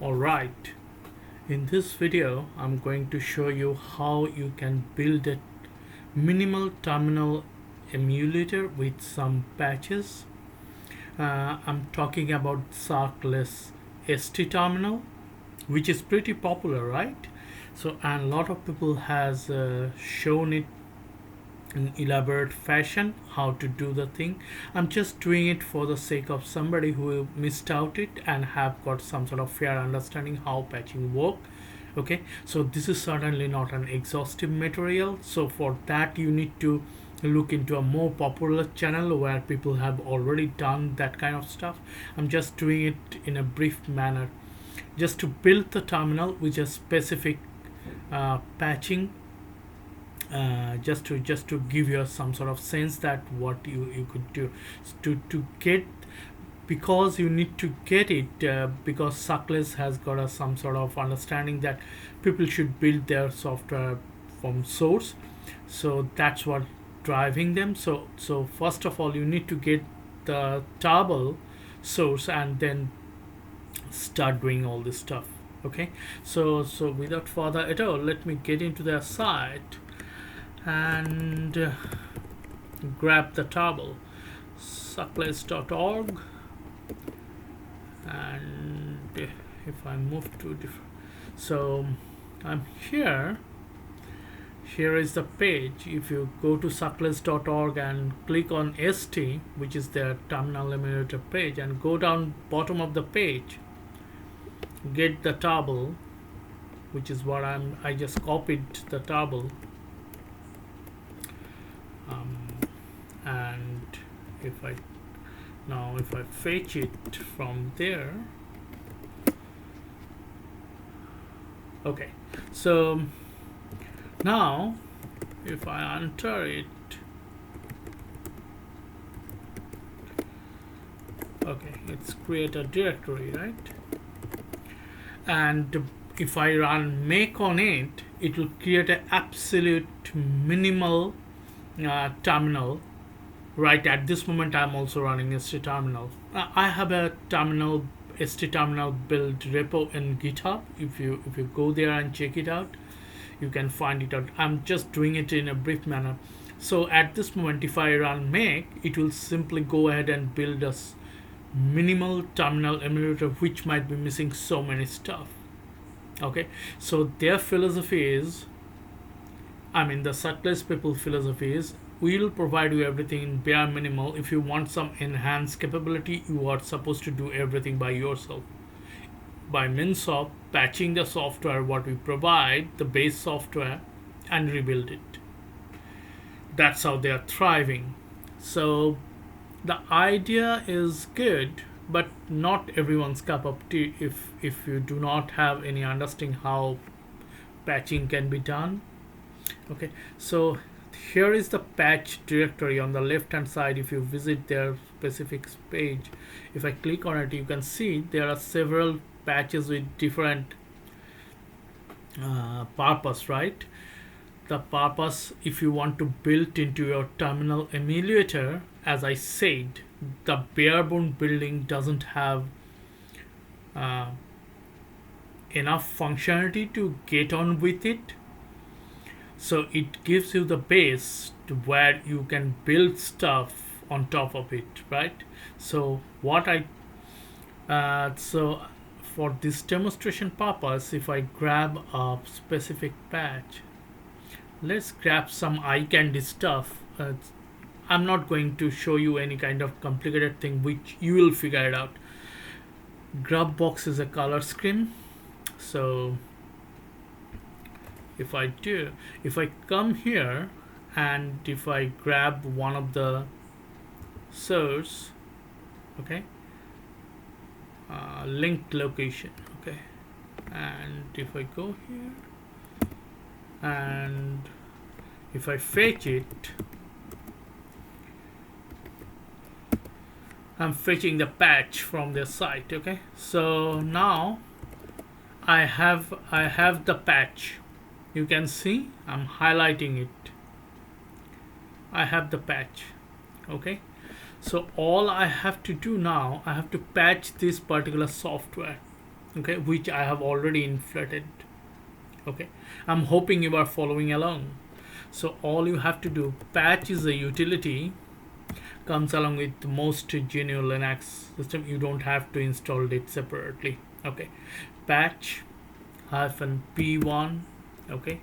Alright, in this video I'm going to show you how you can build a minimal terminal emulator with some patches. I'm talking about Suckless ST terminal, which is pretty popular, right? So, and a lot of people has shown it in elaborate fashion how to do the thing. I'm just doing it for the sake of somebody who missed out it and have got some sort of fair understanding how patching work. Okay, so this is certainly not an exhaustive material, so for that you need to look into a more popular channel where people have already done that kind of stuff. I'm just doing it in a brief manner just to build the terminal with a specific patching, just to give you some sort of sense that what you could do to get, because you need to get it, because Suckless has got some sort of understanding that people should build their software from source, so that's what driving them. So first of all you need to get the table source and then start doing all this stuff. Okay, so without further ado, let me get into their site and grab the table suckless.org, and if I move to different, so I'm here is the page. If you go to suckless.org and click on ST, which is their terminal emulator page, and go down bottom of the page, get the table, which is what I just copied the table, and if I fetch it from there, okay, so now if I enter it, okay, it's create a directory, right? And if I run make on it, it will create an absolute minimal terminal. Right at this moment I'm also running ST terminal. I have a terminal, ST terminal build repo in GitHub. If you go there and check it out, you can find it out. I'm just doing it in a brief manner. So at this moment if I run make, it will simply go ahead and build a minimal terminal emulator which might be missing so many stuff. Okay, so their philosophy is, the Suckless people philosophy is, we will provide you everything in bare minimal. If you want some enhanced capability, you are supposed to do everything by yourself by means of patching the software what we provide, the base software, and rebuild it. That's how they are thriving. So the idea is good, but not everyone's cup of tea if you do not have any understanding how patching can be done. Okay, so here is the patch directory on the left hand side. If you visit their specific page, if I click on it, you can see there are several patches with different purpose, right? The purpose, if you want to build into your terminal emulator, as I said, the barebone building doesn't have enough functionality to get on with it, so it gives you the base to where you can build stuff on top of it, right? So what so for this demonstration purpose, if I grab a specific patch, let's grab some eye candy stuff. I'm not going to show you any kind of complicated thing which you will figure it out. Grub box is a color scheme. So if I come here and if I grab one of the source, okay, linked location, okay, and if I go here and if I fetch it, I'm fetching the patch from their site. Okay, so now I have the patch. You can see I'm highlighting it. I have the patch. Okay, so all I have to do now, I have to patch this particular software. okay, which I have already inflated. Okay, I'm hoping you are following along. So all you have to do, patch is a utility, comes along with most GNU Linux system. You don't have to install it separately. Okay, patch hyphen p1. Okay,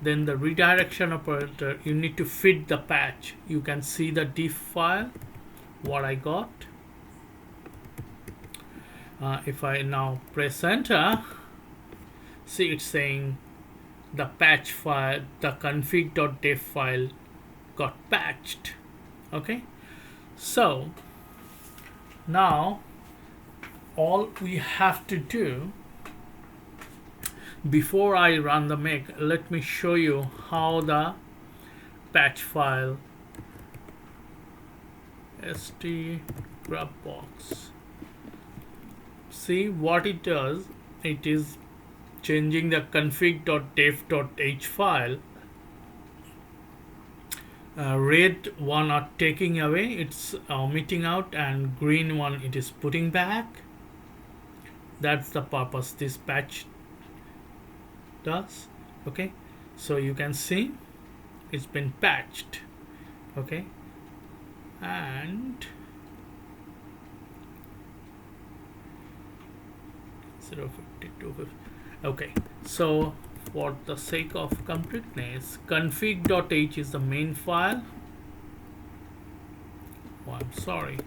then the redirection operator, you need to fit the patch. You can see the diff file what I got. If I now press enter, see it's saying the patch file, the config.def file got patched. Okay, so now all we have to do, before I run the make, let me show you how the patch file st grub box, see what it does. It is changing the config.def.h file. Red one are taking away, it's omitting out, and green one it is putting back. That's the purpose this patch does. Okay, so you can see it's been patched. Okay, and 0.52. Okay, so for the sake of completeness, config.h is the main file. Oh, I'm sorry.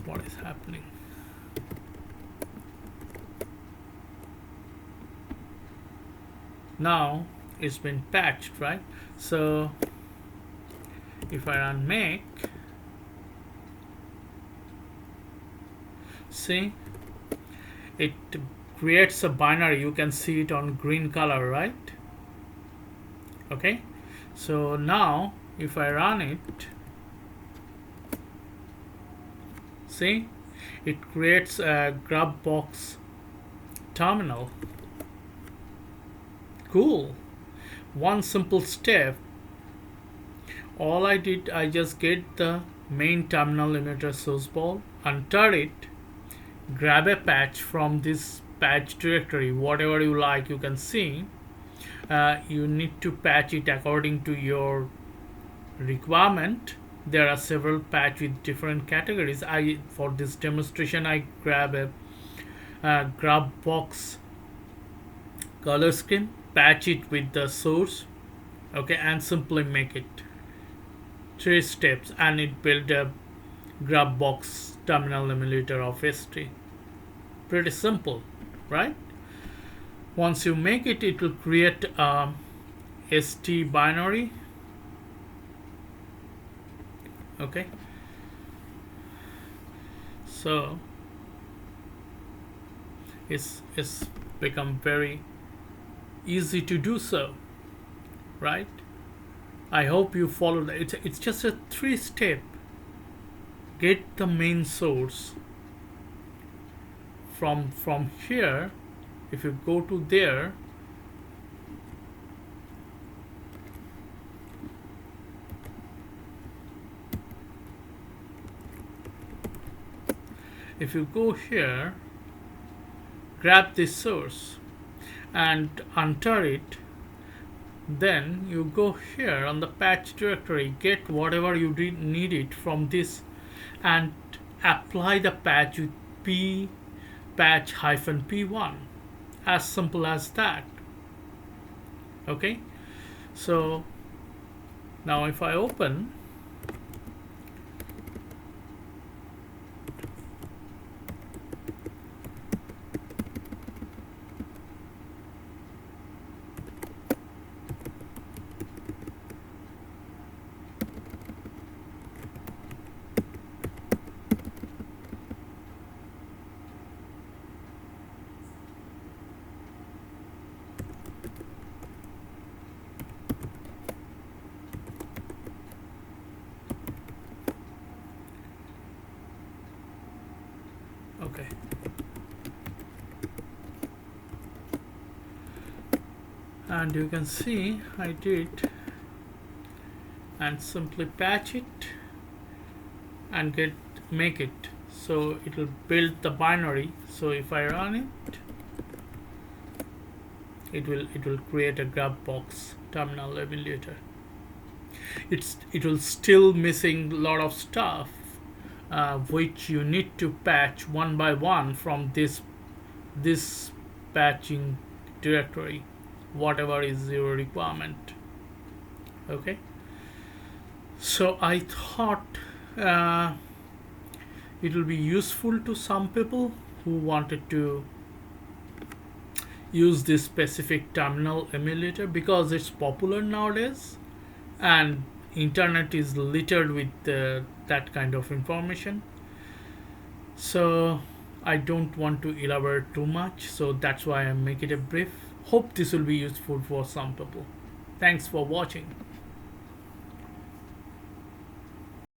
What is happening? Now it's been patched, right? So if I run make, see it creates a binary. You can see it on green color, right? Okay, so now if I run it, see it creates a grub box terminal. Cool. One simple step. All I did, I just get the main terminal emulator source ball, enter it, grab a patch from this patch directory, whatever you like. You can see you need to patch it according to your requirement. There are several patch with different categories. For this demonstration, I grab a grub box color scheme, patch it with the source. Okay, and simply make it 3 steps, and it built a grub box terminal emulator of ST. Pretty simple, right? Once you make it, it will create a ST binary. Okay, so it's become very easy to do so, right? I hope you follow that. It's just a 3-step. Get the main source from here. If you go to there, if you go here, grab this source and enter it, then you go here on the patch directory, get whatever you need it from this, and apply the patch with p patch -p1. As simple as that. Okay, so now if I open, okay, and you can see I did, and simply patch it, and make it. So it will build the binary. So if I run it, it will create a grub box terminal emulator. It will still missing a lot of stuff, which you need to patch one by one from this patching directory, whatever is your requirement. Okay, so I thought it will be useful to some people who wanted to use this specific terminal emulator because it's popular nowadays, and internet is littered with that kind of information. So I don't want to elaborate too much, so that's why I make it a brief. Hope this will be useful for some people. Thanks for watching.